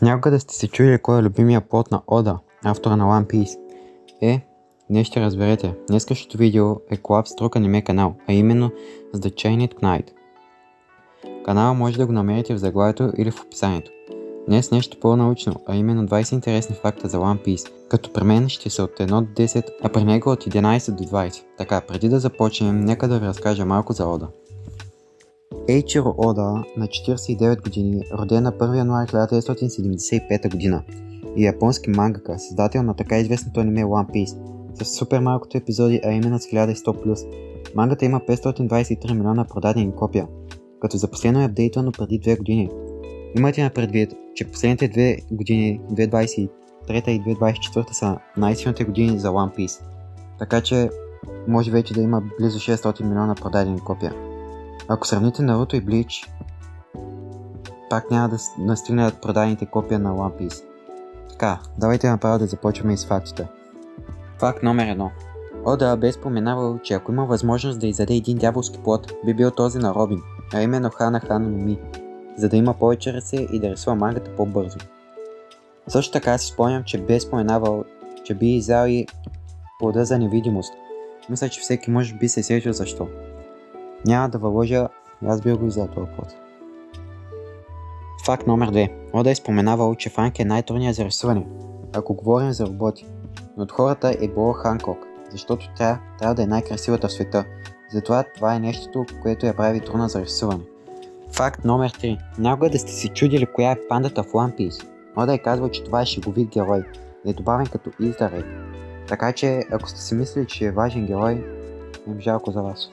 Някога да сте се чудили кой е любимия плот на Ода, автора на One Piece? Днес ще разберете. Днескашното видео е колаб с друг аниме канал, а именно с The Chained Knight. Канала може да го намерите в заглавието или в описанието. Днес нещо по-научно, а именно 20 интересни факта за One Piece, като при мен ще са от 1 до 10, а при него от 11 до 20. Така, преди да започнем, нека да ви разкажа малко за Ода. Ейчиро Ода на 49 години, роден на 1 януари 1975 година, и японски мангака, създател на така известното аниме One Piece, с супер малкото епизоди, а именно с 1100+. Мангата има 523 милиона продадени копия, като за последно е апдейтвано преди 2 години. Имайте на предвид, че последните 2 години, 2023 и 2024 са най-силните години за One Piece, така че може вече да има близо 600 милиона продадени копия. Ако сравните Наруто и Блич, пак няма да настигнат продадените копия на One Piece. Така, давайте направо да започваме и с фактите. Факт номер 1. Ода бе споменавал, че ако има възможност да изяде един дяволски плод, би бил този на Робин, а именно Хана Хана но Ми, за да има повече ръце и да рисува мангата по-бързо. Също така си спомням, че бе споменавал, че би изял и плода за невидимост. Мисля, че всеки мъж би се сетил защо. Няма да въложа, аз би го изял този плод. Факт номер 2. Ода е споменавал, че Франк е най-трудният за рисуване, ако говорим за роботи. Но от хората е било Ханкок, защото тя трябва да е най-красивата в света. Затова това е нещото, което я прави трудна за рисуване. Факт номер 3. Някога да сте си чудили коя е пандата в One Piece. Ода е казвал, че това е шеговит герой, е добавен като Easter egg. Така че, ако сте си мислили, че е важен герой, им жалко за вас.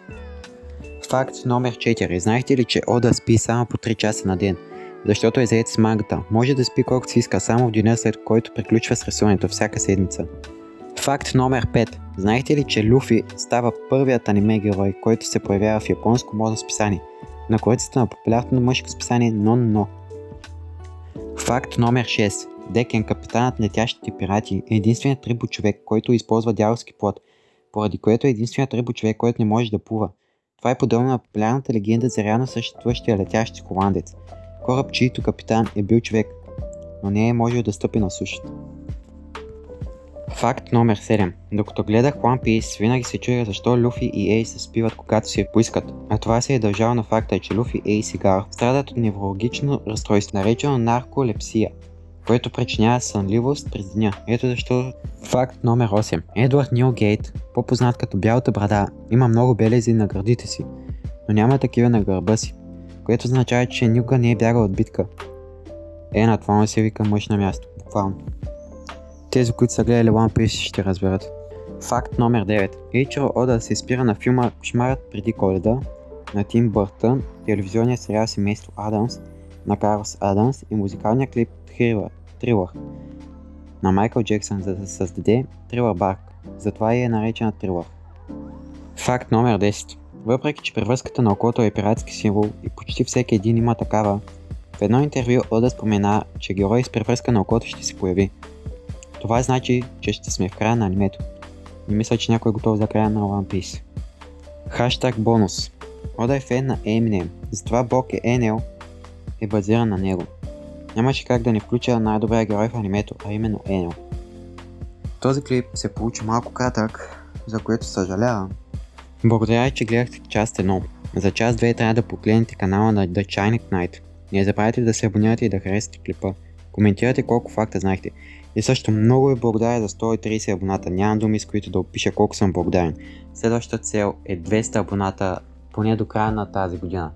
Факт номер 4. Знаете ли, че Ода спи само по 3 часа на ден? Защото е заед с мангата. Може да спи колкото си иска само в деня, след който приключва с рисуването всяка седмица. Факт номер 5. Знаете ли, че Люфи става първият аниме герой, който се появява в японско модно списание, на корицата на популярното мъжко списание Но. Факт номер 6. Декен, капитанът на летящите пирати, е единственият рибочовек, който използва дяволски плод, поради което е единственият рибочовек, който не може да плува. Това е подобно на популярната легенда за реално съществуващия летящ холандец, кораб, чийто капитан е бил човек, но не е можел да стъпи на сушата. Факт номер 7. Докато гледах One Piece, винаги се чудя защо Люфи и Ейс се спиват когато си поискат, а това се е дължало на факта, че Люфи, Ейс и Гарп страдат от неврологично разстройство, наречено нарколепсия, което причинява сънливост през деня. Ето защо. Факт номер 8. Едвард Нилгейт, по-познат като Бялата брада, има много белези на гърдите си, но няма такива на гърба си, което означава, че никога не е бягал от битка. На това му се вика мъж на място, буквално. Тези, които са гледали One Piece, ще разберат. Факт номер 9. Ейчиро Ода се спира на филма Кошмарът преди Коледа на Тим Бъртън, телевизионния сериал Семейство Адамс на Карлс Адамс и музикалния клип Трилър на Майкъл Джексън, за да създаде Трилър Барк. Затова и е наречена Трилър. Факт номер 10. Въпреки, че превръзката на окото е пиратски символ и почти всеки един има такава, в едно интервю Ода спомена, че герой с превръзка на окото ще се появи. Това значи, че ще сме в края на анимето. Не мисля, че някой е готов за края на One Piece. Хаштаг бонус. Ода е фен на Eminem, затова Бог Енел е базиран на него. Нямаше как да не включа най-добрия герой в анимето, а именно Енел. Този клип се получи малко кратък, за което съжалявам. Благодаря, че гледахте част 1. За част 2 трябва да погледнете канала на The Chained Knight. Не забравяйте да се абонирате и да харесате клипа. Коментирайте колко факта знаехте. И също много ви благодаря за 130 абоната. Нямам думи, с които да опиша колко съм благодарен. Следващата цел е 200 абоната поне до края на тази година.